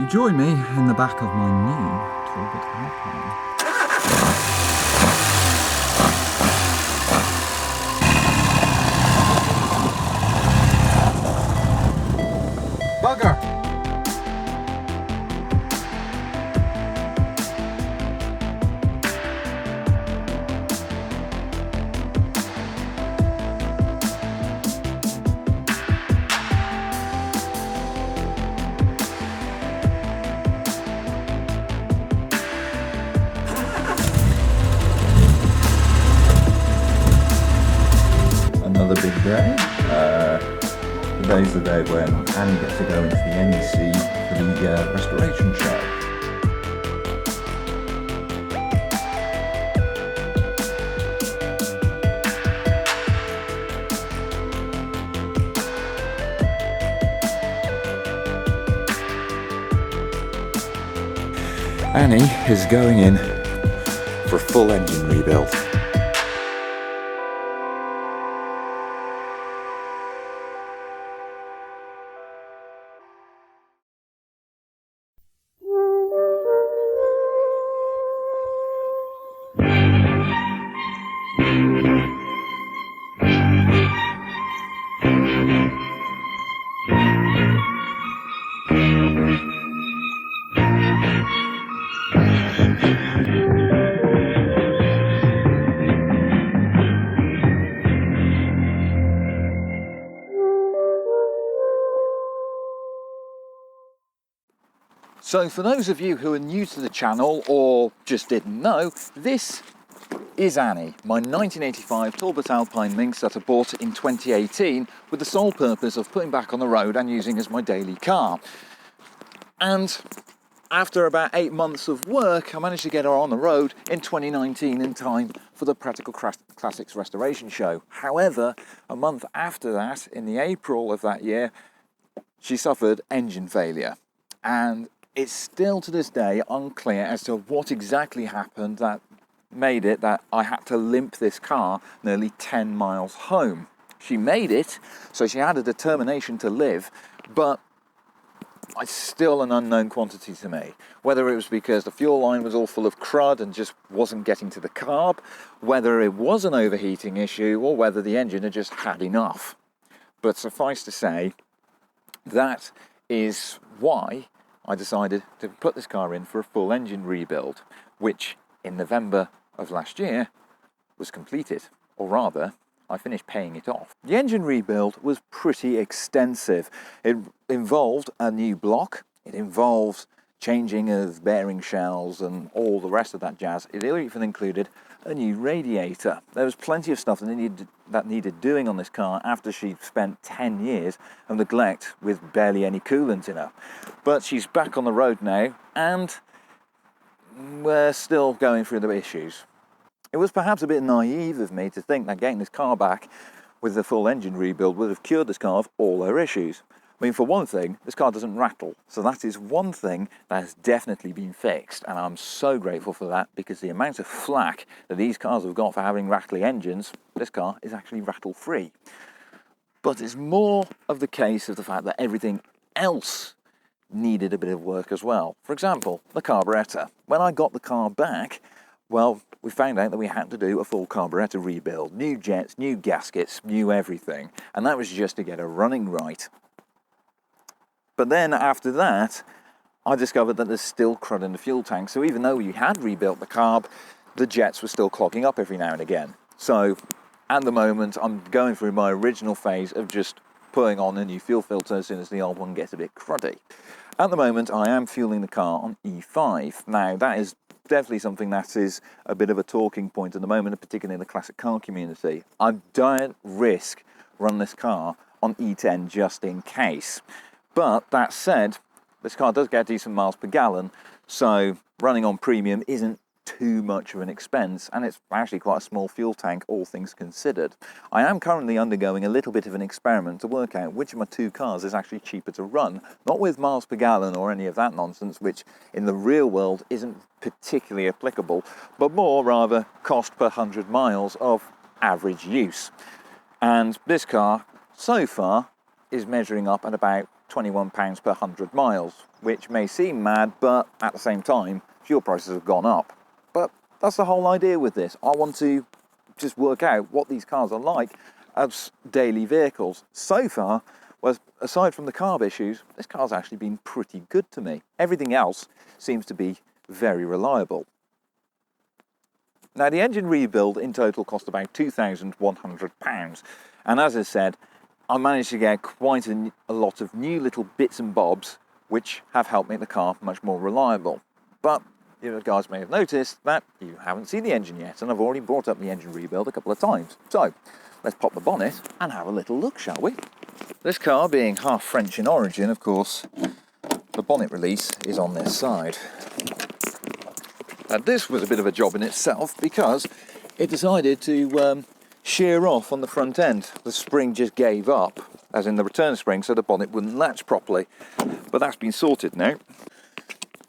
you join me in the back of my new Talbot Alpine. Bugger! Another big day. Today's the day when Annie gets to go into the NEC for the restoration show. Annie is going in for a full engine rebuild. So for those of you who are new to the channel or just didn't know, this is Annie, my 1985 Talbot Alpine Minx that I bought in 2018 with the sole purpose of putting back on the road and using as my daily car. And after about 8 months of work, I managed to get her on the road in 2019 in time for the Practical Classics Restoration Show. However, a month after that, in the April of that year, she suffered engine failure. And it's still to this day unclear as to what exactly happened that made it that I had to limp this car nearly 10 miles home. She made it, so she had a determination to live, but it's still an unknown quantity to me. Whether it was because the fuel line was all full of crud and just wasn't getting to the carb, whether it was an overheating issue, or whether the engine had just had enough. But suffice to say, that is why I decided to put this car in for a full engine rebuild, which in November of last year was completed, or rather, I finished paying it off. The engine rebuild was pretty extensive. It involved a new block, it involved changing of bearing shells and all the rest of that jazz. It even included a new radiator. There was plenty of stuff that needed doing on this car after she'd spent 10 years of neglect with barely any coolant in her. But she's back on the road now, and we're still going through the issues. It was perhaps a bit naive of me to think that getting this car back with the full engine rebuild would have cured this car of all her issues. I mean, for one thing, this car doesn't rattle, so that is one thing that has definitely been fixed, and I'm so grateful for that, because the amount of flack that these cars have got for having rattly engines, this car is actually rattle-free. But it's more of the case of the fact that everything else needed a bit of work as well. For example, the carburettor. When I got the car back, well, we found out that we had to do a full carburettor rebuild. New jets, new gaskets, new everything, and that was just to get her running right. But then after that, I discovered that there's still crud in the fuel tank. So even though we had rebuilt the carb, the jets were still clogging up every now and again. So at the moment, I'm going through my original phase of just putting on a new fuel filter as soon as the old one gets a bit cruddy. At the moment, I am fueling the car on E5. Now, that is definitely something that is a bit of a talking point at the moment, particularly in the classic car community. I don't risk running this car on E10 just in case. But that said, this car does get decent miles per gallon, so running on premium isn't too much of an expense, and it's actually quite a small fuel tank, all things considered. I am currently undergoing a little bit of an experiment to work out which of my two cars is actually cheaper to run, not with miles per gallon or any of that nonsense, which in the real world isn't particularly applicable, but more rather cost per 100 miles of average use. And this car, so far, is measuring up at about £21 per 100 miles, which may seem mad, but at the same time, fuel prices have gone up. But that's the whole idea with this. I want to just work out what these cars are like as daily vehicles. So far, well, aside from the carb issues, this car's actually been pretty good to me. Everything else seems to be very reliable. Now, the engine rebuild in total cost about £2,100. And as I said, I managed to get quite a lot of new little bits and bobs, which have helped make the car much more reliable. But you guys may have noticed that you haven't seen the engine yet, and I've already brought up the engine rebuild a couple of times. So let's pop the bonnet and have a little look, shall we? This car being half French in origin, of course, the bonnet release is on this side. Now this was a bit of a job in itself because it decided to shear off on the front end. The spring just gave up, as in the return spring, so the bonnet wouldn't latch properly. But that's been sorted now.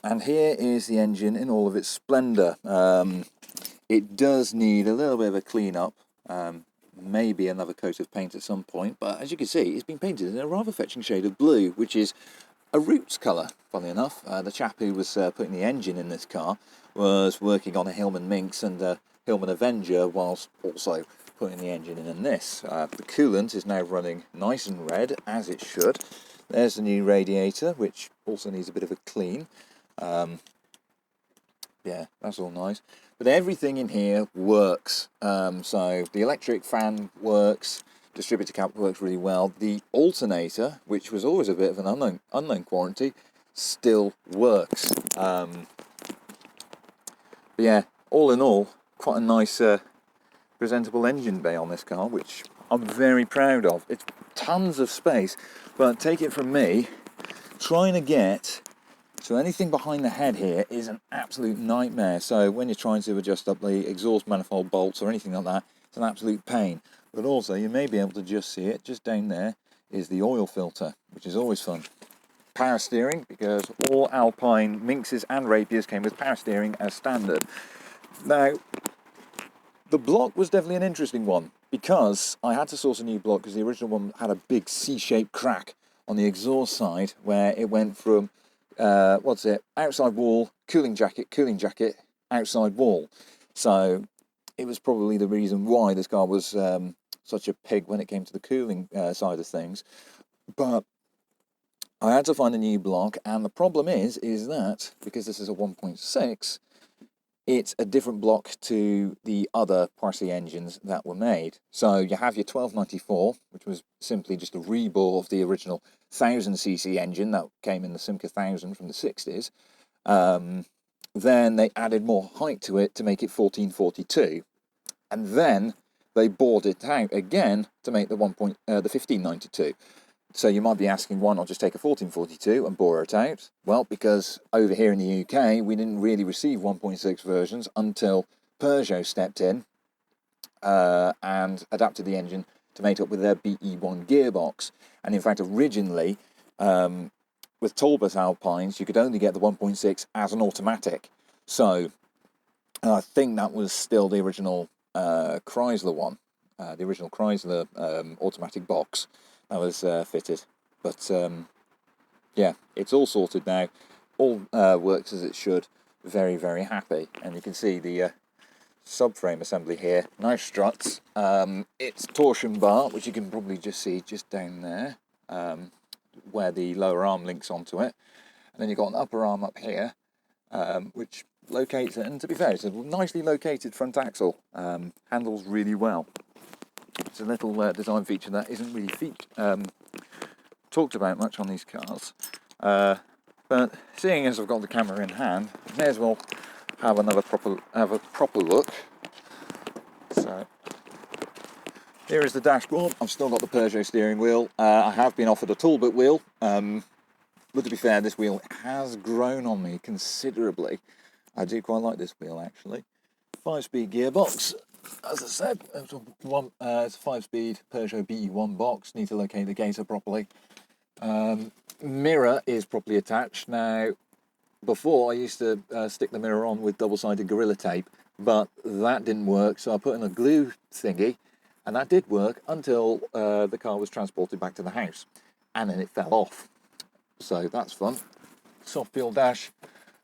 And here is the engine in all of its splendour. It does need a little bit of a clean up, maybe another coat of paint at some point, but as you can see, it's been painted in a rather fetching shade of blue, which is a Roots colour, funnily enough. The chap who was putting the engine in this car was working on a Hillman Minx and a Hillman Avenger, whilst also putting the engine in this. The coolant is now running nice and red, as it should. There's the new radiator, which also needs a bit of a clean. Yeah, that's all nice. But everything in here works. So the electric fan works, distributor cap works really well. The alternator, which was always a bit of an unknown quantity, still works. But yeah, all in all, quite a nice presentable engine bay on this car, which I'm very proud of. It's tons of space, but take it from me, trying to get so anything behind the head here is an absolute nightmare. So when you're trying to adjust up the exhaust manifold bolts or anything like that, it's an absolute pain. But also you may be able to just see it, just down there is the oil filter, which is always fun. Power steering, because all Alpine Minxes and Rapiers came with power steering as standard. Now, the block was definitely an interesting one, because I had to source a new block because the original one had a big C-shaped crack on the exhaust side where it went from outside wall, cooling jacket, outside wall. So it was probably the reason why this car was such a pig when it came to the cooling side of things. But I had to find a new block, and the problem is that because this is a 1.6, it's a different block to the other Parsi engines that were made. So you have your 1294, which was simply just a rebore of the original 1000cc engine that came in the Simca 1000 from the 60s. Then they added more height to it to make it 1442. And then they bored it out again to make the 1592. So you might be asking, why not just take a 1442 and bore it out? Well, because over here in the UK, we didn't really receive 1.6 versions until Peugeot stepped in and adapted the engine to mate up with their BE1 gearbox. And in fact, originally, with Talbot Alpines, you could only get the 1.6 as an automatic. So I think that was still the original Chrysler one, the original Chrysler automatic box that was fitted. But yeah, it's all sorted now. All works as it should. Very, very happy. And you can see the subframe assembly here. Nice struts. It's torsion bar, which you can probably just see just down there, where the lower arm links onto it. And then you've got an upper arm up here, which locates it. And to be fair, it's a nicely located front axle. Handles really well. It's a little design feature that isn't really talked about much on these cars. But seeing as I've got the camera in hand, I may as well have a proper look. So here is the dashboard. I've still got the Peugeot steering wheel. I have been offered a Talbot wheel, but to be fair, this wheel has grown on me considerably. I do quite like this wheel actually. 5-speed gearbox. As I said, it's a 5-speed Peugeot BE1 box. Need to locate the gator properly. Mirror is properly attached. Now, before I used to stick the mirror on with double-sided Gorilla Tape, but that didn't work, so I put in a glue thingy, and that did work until the car was transported back to the house, and then it fell off. so that's fun. Soft fuel dash,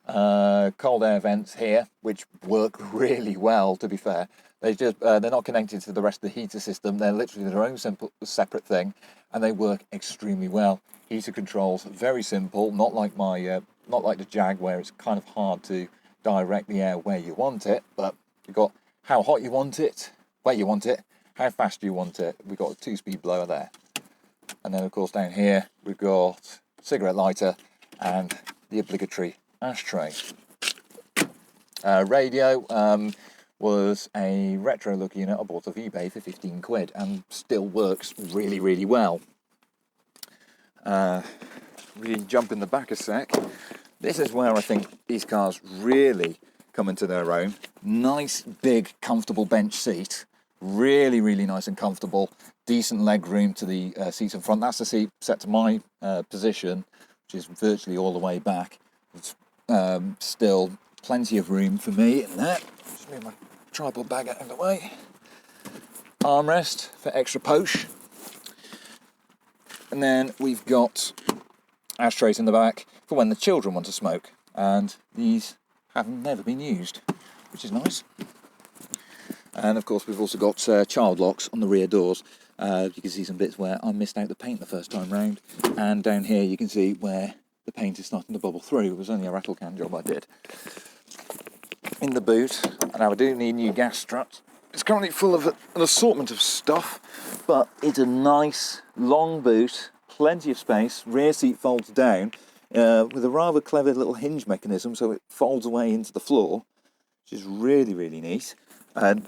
cold air vents here, which work really well, to be fair. They're not connected to the rest of the heater system. They're literally their own simple, separate thing, and they work extremely well. Heater controls, very simple, not like the Jag, where it's kind of hard to direct the air where you want it, but you've got how hot you want it, where you want it, how fast you want it. We've got a 2-speed blower there. And then, of course, down here, we've got cigarette lighter and the obligatory ashtray. Radio was a retro look unit I bought off eBay for 15 quid and still works really, really well. We jump in the back a sec. This is where I think these cars really come into their own. Nice, big, comfortable bench seat. Really, really nice and comfortable. Decent leg room to the seats in front. That's the seat set to my position, which is virtually all the way back. It's still plenty of room for me in there. Just move my tripod bag out of the way. Armrest for extra poche. And then we've got ashtrays in the back for when the children want to smoke. And these have never been used, which is nice. And of course we've also got child locks on the rear doors. You can see some bits where I missed out the paint the first time round. And down here you can see where the paint is starting to bubble through. It was only a rattle can job I did. In the boot, and I do need new gas struts. It's currently full of an assortment of stuff, but it's a nice long boot, plenty of space. Rear seat folds down with a rather clever little hinge mechanism, so it folds away into the floor, which is really, really neat.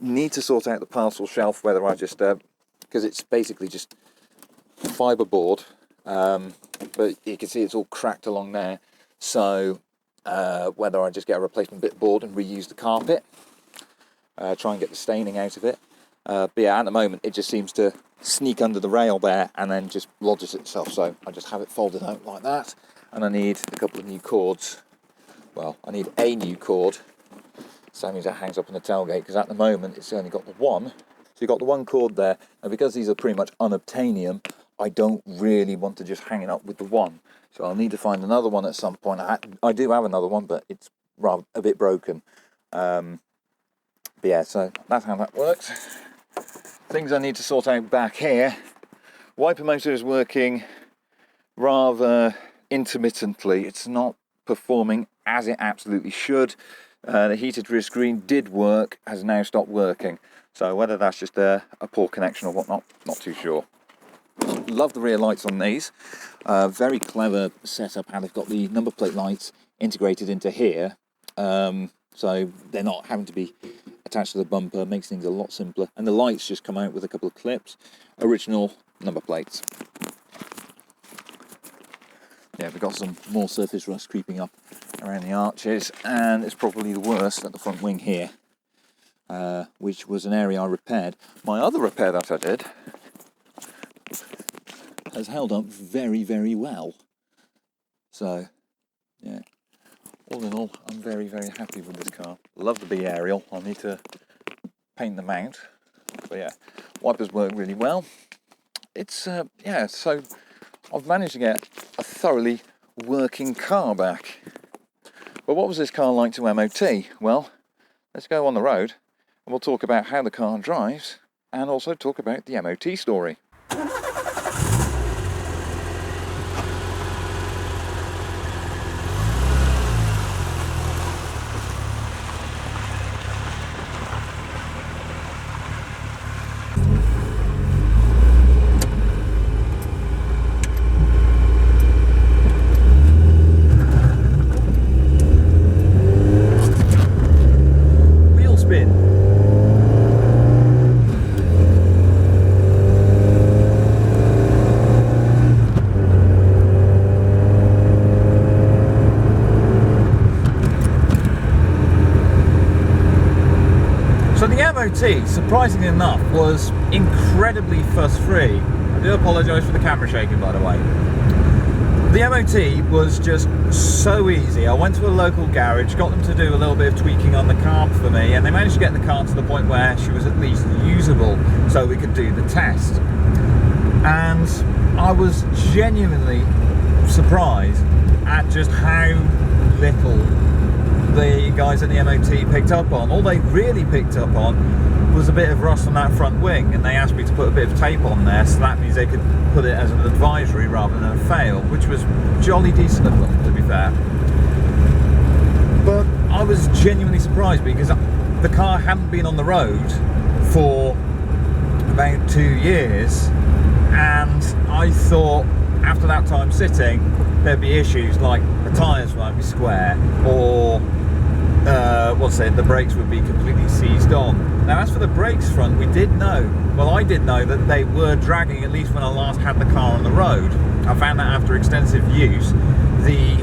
Need to sort out the parcel shelf, whether I just because it's basically just fiberboard, but you can see it's all cracked along there. So whether I just get a replacement bit board and reuse the carpet, try and get the staining out of it. But yeah, at the moment it just seems to sneak under the rail there and then just lodges itself. So I just have it folded out like that, and I need a couple of new cords. Well, I need a new cord. So that means it hangs up on the tailgate, because at the moment it's only got the one. So you've got the one cord there, and because these are pretty much unobtainium, I don't really want to just hang it up with the one. So I'll need to find another one at some point. I do have another one, but it's rather a bit broken. But yeah, so that's how that works. Things I need to sort out back here. Wiper motor is working rather intermittently. It's not performing as it absolutely should. The heated rear screen did work, has now stopped working. So whether that's just a poor connection or whatnot, not too sure. Love the rear lights on these. Very clever setup, and they've got the number plate lights integrated into here. So they're not having to be attached to the bumper, makes things a lot simpler. And the lights just come out with a couple of clips. Original number plates. Yeah, we've got some more surface rust creeping up around the arches, and it's probably the worst at the front wing here, which was an area I repaired. My other repair that I did has held up very, very well. So, yeah, all in all, I'm very, very happy with this car. Love the B aerial. I'll need to paint them out. But yeah, wipers work really well. It's, yeah, so I've managed to get a thoroughly working car back. But what was this car like to MOT? Well, let's go on the road and we'll talk about how the car drives and also talk about the MOT story. Surprisingly enough, was incredibly fuss-free. I do apologise for the camera shaking, by the way. The MOT was just so easy. I went to a local garage, got them to do a little bit of tweaking on the car for me, and they managed to get the car to the point where she was at least usable so we could do the test. And I was genuinely surprised at just how little the guys at the MOT picked up on. All they really picked up on was a bit of rust on that front wing, and they asked me to put a bit of tape on there, so that means they could put it as an advisory rather than a fail, which was jolly decent of them, to be fair. But I was genuinely surprised because the car hadn't been on the road for about 2 years, and I thought after that time sitting there'd be issues like the tyres might be square, or the brakes would be completely seized on. Now as for the brakes front, we did know, well I did know that they were dragging, at least when I last had the car on the road. I found that after extensive use the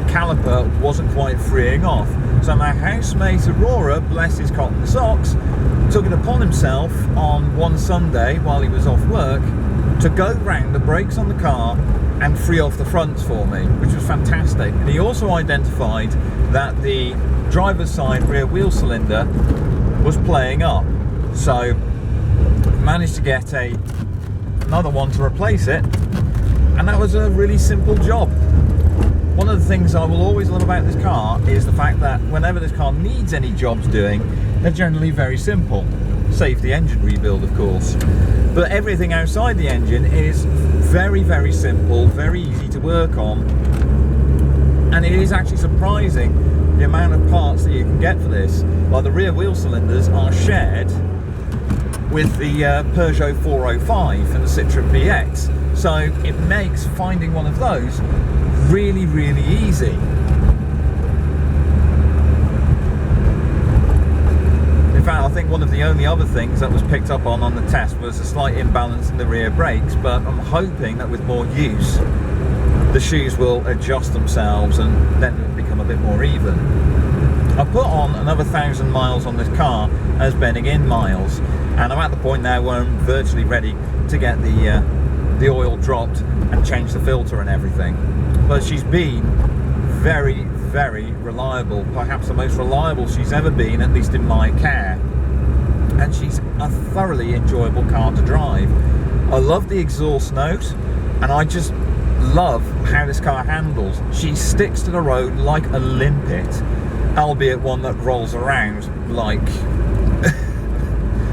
caliper wasn't quite freeing off. So my housemate Aurora, bless his cotton socks, took it upon himself on one Sunday while he was off work to go round the brakes on the car and free off the fronts for me, which was fantastic. And he also identified that the driver's side rear wheel cylinder was playing up, so managed to get another one to replace it, and that was a really simple job. One of the things I will always love about this car is the fact that whenever this car needs any jobs doing, they're generally very simple, save the engine rebuild of course. But everything outside the engine is very, very simple, very easy to work on, and it is actually surprising the amount of parts that you can get for this. Like the rear wheel cylinders are shared with the Peugeot 405 and the Citroen BX, so it makes finding one of those really, really easy. In fact, I think one of the only other things that was picked up on the test was a slight imbalance in the rear brakes, but I'm hoping that with more use the shoes will adjust themselves and then it'll become a bit more even. I put on another 1,000 miles on this car as bedding in miles, and I'm at the point now where I'm virtually ready to get the oil dropped and change the filter and everything. But she's been very, very reliable, perhaps the most reliable she's ever been, at least in my care, and she's a thoroughly enjoyable car to drive. I love the exhaust note, and I just love how this car handles. She sticks to the road like a limpet, albeit one that rolls around like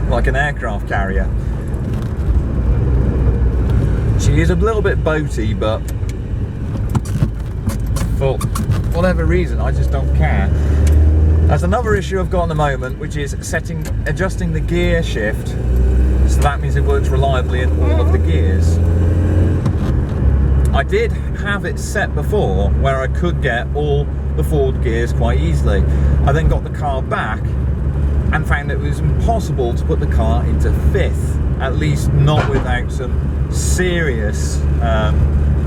like an aircraft carrier. She is a little bit boaty, but for whatever reason I just don't care. There's another issue I've got at the moment, which is adjusting the gear shift, so that means it works reliably in all of the gears. I did have it set before where I could get all the forward gears quite easily. I then got the car back and found it was impossible to put the car into fifth, at least not without some serious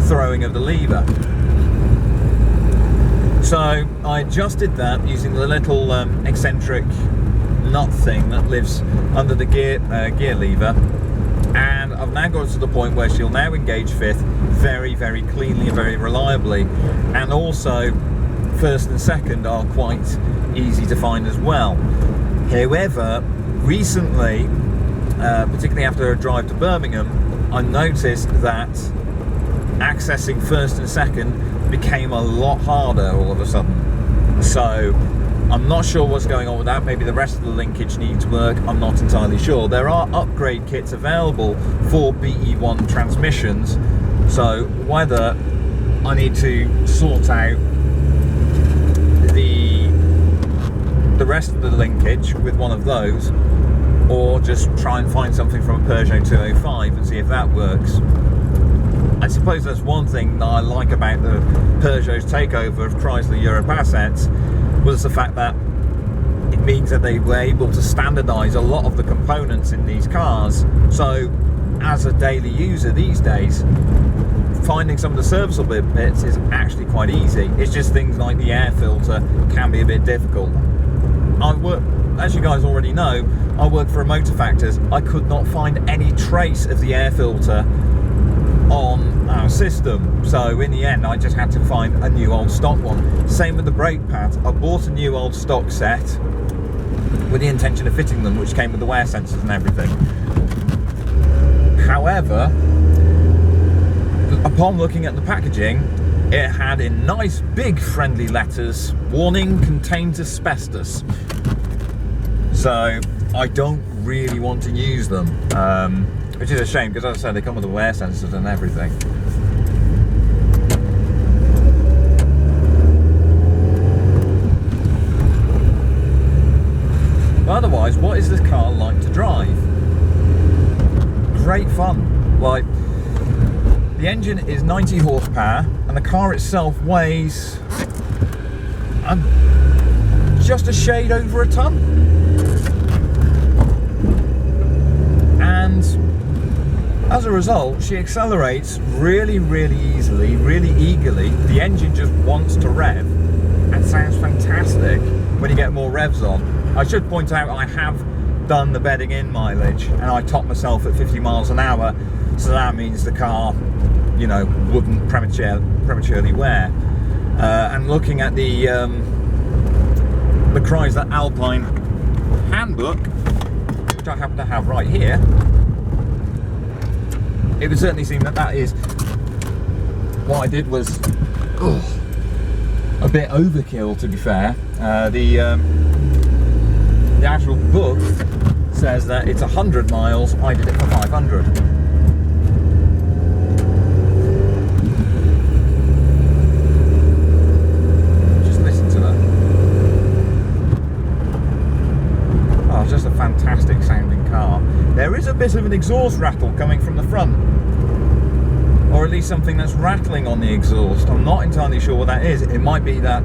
throwing of the lever. So I adjusted that using the little eccentric nut thing that lives under the gear lever, and I've now got to the point where she'll now engage fifth very, very cleanly and very reliably, and also first and second are quite easy to find as well. However, recently, particularly after a drive to Birmingham, I noticed that accessing first and second became a lot harder all of a sudden. So I'm not sure what's going on with that. Maybe the rest of the linkage needs work, I'm not entirely sure. There are upgrade kits available for BE1 transmissions, so whether I need to sort out the rest of the linkage with one of those, or just try and find something from a Peugeot 205 and see if that works. I suppose that's one thing that I like about the Peugeot's takeover of Chrysler Europe assets, was the fact that it means that they were able to standardise a lot of the components in these cars. So as a daily user these days, finding some of the serviceable bits is actually quite easy. It's just things like the air filter can be a bit difficult. As you guys already know, I work for a Motor Factors. I could not find any trace of the air filter on our system, so in the end I just had to find a new old stock one. Same with the brake pads. I bought a new old stock set with the intention of fitting them, which came with the wear sensors and everything. However, Upon looking at the packaging, it had in nice big friendly letters, warning contains asbestos. So I don't really want to use them, which is a shame because, as I said, they come with the wear sensors and everything. But otherwise, what is this car like to drive? Great fun. Like, the engine is 90 horsepower and the car itself weighs just a shade over a ton. And as a result, she accelerates really, really easily, really eagerly. The engine just wants to rev and sounds fantastic when you get more revs on. I should point out I have done the bedding in mileage and I topped myself at 50 miles an hour, so that means the car, you know, wouldn't prematurely wear. And looking at the Chrysler Alpine handbook, which I happen to have right here, it would certainly seem that that is what I did was a bit overkill, to be fair. The actual book says that it's 100 miles, I did it for 500. Just listen to that. Oh, it's just a fantastic sounding car. There is a bit of an exhaust rattle coming from the front, or at least something that's rattling on the exhaust. I'm not entirely sure what that is. It might be that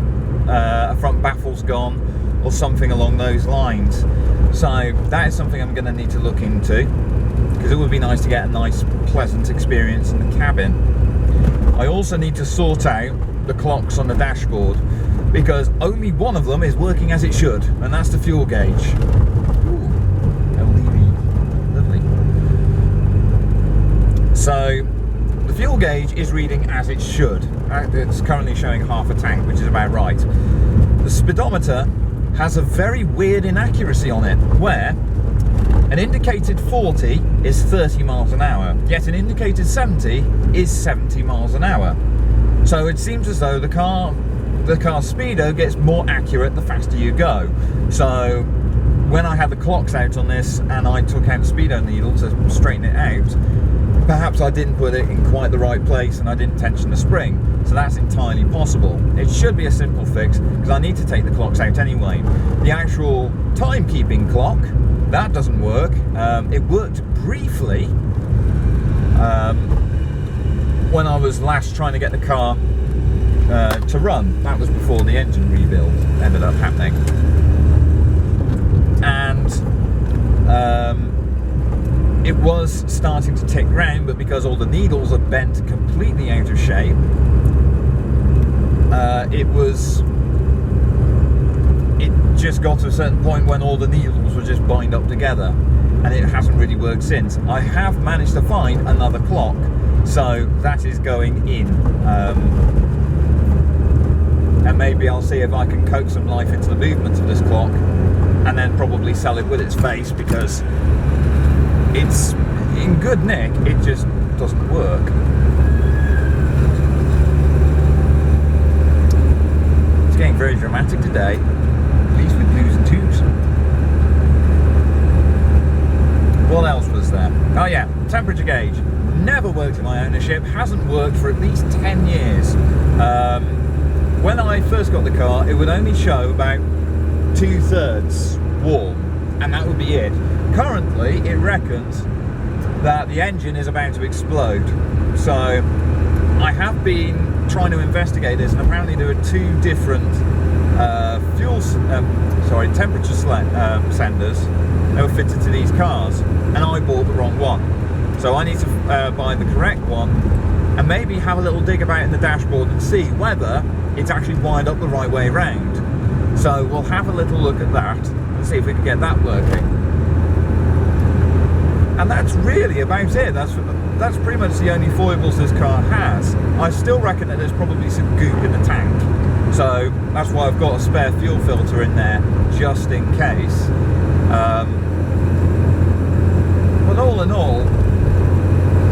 a front baffle's gone, or something along those lines. So that is something I'm going to need to look into, because it would be nice to get a nice pleasant experience in the cabin. I also need to sort out the clocks on the dashboard, because only one of them is working as it should, and that's the fuel gauge. Ooh, LED, lovely. So the fuel gauge is reading as it should. It's currently showing half a tank, which is about right. The speedometer has a very weird inaccuracy on it, where an indicated 40 is 30 miles an hour, yet an indicated 70 is 70 miles an hour. So it seems as though the car's speedo gets more accurate the faster you go. So when I had the clocks out on this and I took out the speedo needle to straighten it out, perhaps I didn't put it in quite the right place and I didn't tension the spring. So that's entirely possible. It should be a simple fix, because I need to take the clocks out anyway. The actual timekeeping clock, that doesn't work. It worked briefly when I was last trying to get the car to run. That was before the engine rebuild ended up happening. And it was starting to tick round, but because all the needles are bent completely out of shape, it just got to a certain point when all the needles were just bind up together, and it hasn't really worked since. I have managed to find another clock, so that is going in, and maybe I'll see if I can coax some life into the movement of this clock, and then probably sell it with its face, because it's in good nick, it just doesn't work. It's getting very dramatic today, at least with twos and twos. What else was there? Oh yeah, temperature gauge. Never worked in my ownership, hasn't worked for at least 10 years. When I first got the car, it would only show about 2/3 warm, and that would be it. Currently, it reckons that the engine is about to explode. So I have been trying to investigate this, and apparently there are two different temperature senders that were fitted to these cars, and I bought the wrong one. So I need to buy the correct one, and maybe have a little dig about in the dashboard and see whether it's actually wired up the right way around. So we'll have a little look at that and see if we can get that working. And that's really about it. That's pretty much the only foibles this car has. I still reckon that there's probably some goop in the tank, so that's why I've got a spare fuel filter in there just in case. But all in all,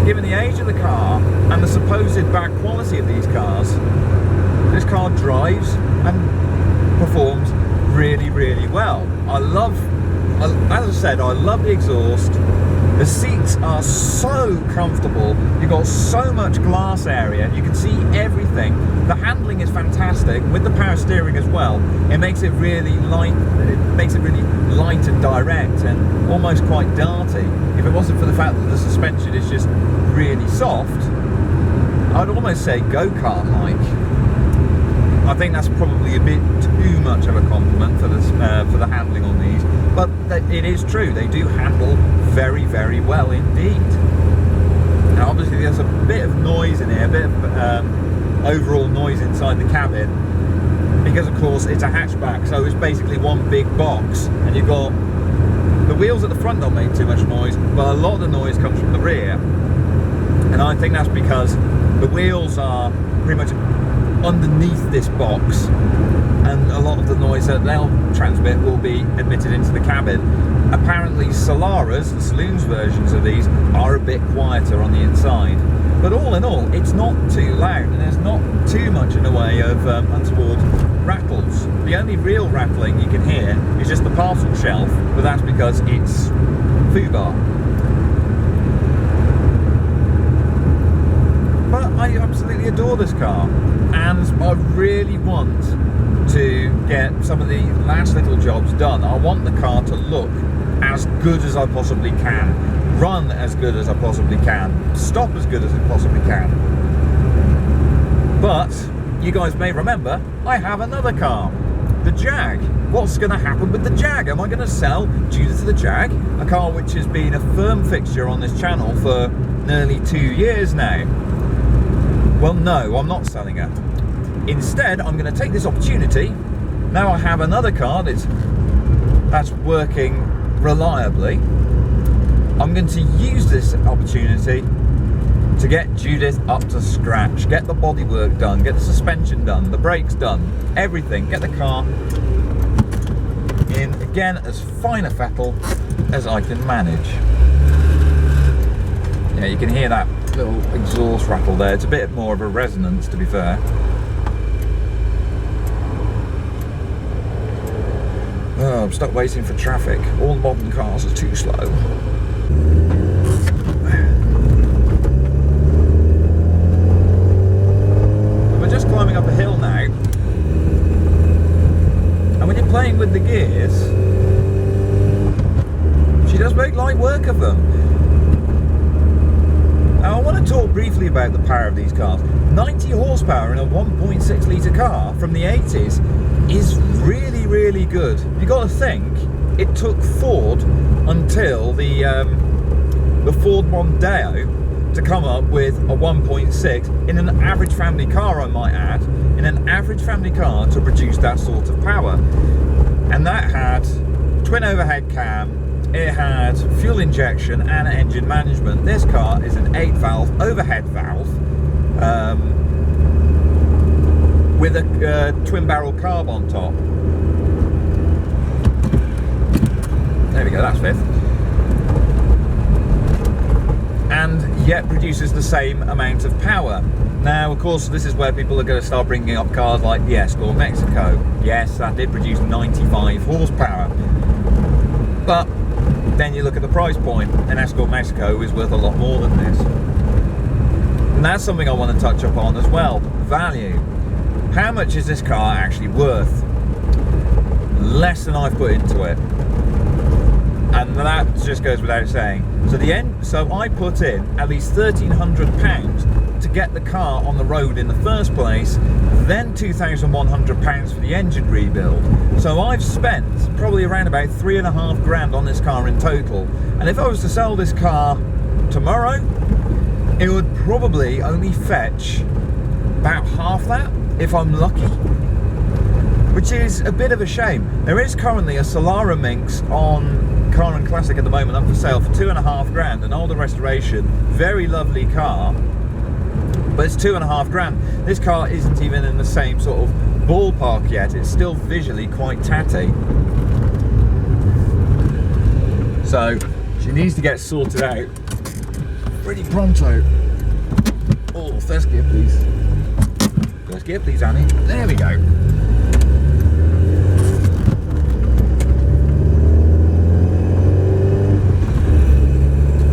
given the age of the car and the supposed massive back quality of these cars. This car drives and performs really, really well. As I said, I love the exhaust. The seats are so comfortable. You've got so much glass area. You can see everything. The handling is fantastic with the power steering as well. It makes it really light. It makes it really light and direct and almost quite darty. If it wasn't for the fact that the suspension is just really soft, I'd almost say go-kart-like. I think that's probably a bit too much of a compliment for the handling on these, but it is true. They do handle very, very well indeed. Now, obviously, there's a bit of noise in here, a bit of overall noise inside the cabin, because of course it's a hatchback, so it's basically one big box, and you've got the wheels at the front don't make too much noise, but a lot of the noise comes from the rear, and I think that's because the wheels are pretty much underneath this box, and a lot of the noise that they'll transmit will be admitted into the cabin. Apparently Solaras, the saloons versions of these, are a bit quieter on the inside, but all in all it's not too loud, and there's not too much in the way of untoward rattles. The only real rattling you can hear is just the parcel shelf, but that's because it's foobar. But I absolutely adore this car, and I really want to get some of the last little jobs done. I want the car to look as good as I possibly can, run as good as I possibly can, stop as good as it possibly can. But you guys may remember, I have another car, the Jag. What's going to happen with the Jag? Am I going to sell Judith to the Jag? A car which has been a firm fixture on this channel for nearly 2 years now. Well, no, I'm not selling her. Instead, I'm going to take this opportunity. Now I have another car that's working reliably. I'm going to use this opportunity to get Judith up to scratch, get the bodywork done, get the suspension done, the brakes done, everything. Get the car in, again, as fine a fettle as I can manage. Yeah, you can hear that little exhaust rattle there. It's a bit more of a resonance, to be fair. Oh, I'm stuck waiting for traffic. All modern cars are too slow. We're just climbing up a hill now, and when you're playing with the gears, she does make light work of them. Now, I want to talk briefly about the power of these cars. 90 horsepower in a 1.6 litre car from the 80s is really, really good. You got to think, it took Ford until the Ford Mondeo to come up with a 1.6 in an average family car, I might add, in an average family car to produce that sort of power. And that had twin overhead cam, it had fuel injection and engine management. This car is an 8-valve overhead valve with a twin barrel carb on top. There we go, that's fifth. And yet produces the same amount of power. Now, of course, this is where people are going to start bringing up cars like the Escort Mexico. Yes, that did produce 95 horsepower. But then you look at the price point, and Escort Mexico is worth a lot more than this. And that's something I want to touch upon as well. Value. How much is this car actually worth? Less than I've put into it. And that just goes without saying. So I put in at least £1,300 to get the car on the road in the first place, then £2,100 for the engine rebuild. So I've spent probably around about £3.5 grand on this car in total. And if I was to sell this car tomorrow, it would probably only fetch about half that, if I'm lucky. Which is a bit of a shame. There is currently a Solara Minx on Car and Classic at the moment up for sale for £2.5 grand, an older restoration, very lovely car, but it's £2.5 grand. This car isn't even in the same sort of ballpark yet. It's still visually quite tatty. So she needs to get sorted out pretty pronto. Oh, First gear, please. First gear, please, Annie. There we go.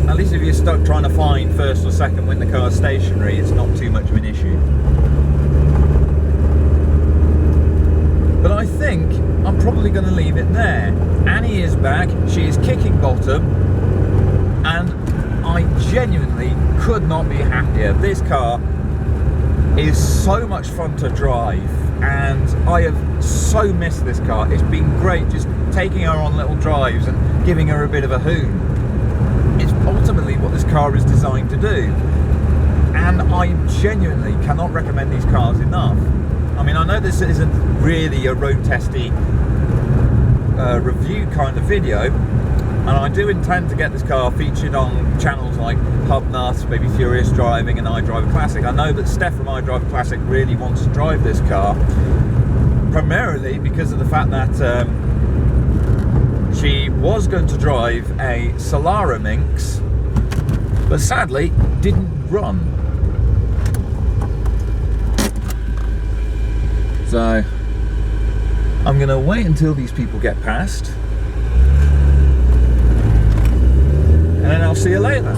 At least if you're stuck trying to find first or second when the car's stationary, it's not too much of an issue. But I think I'm probably going to leave it there. Annie is back, she is kicking bottom, and I genuinely could not be happier. This car is so much fun to drive, and I have so missed this car. It's been great just taking her on little drives and giving her a bit of a hoon. It's ultimately what this car is designed to do, and I genuinely cannot recommend these cars enough. I mean, I know this isn't really a road testy review kind of video, and I do intend to get this car featured on channels like Hub Nuts, Baby Furious Driving and iDriver Classic. I know that Steph from iDriver Classic really wants to drive this car, primarily because of the fact that she was going to drive a Solara Minx, but sadly didn't run. So I'm going to wait until these people get past, and then I'll see you later.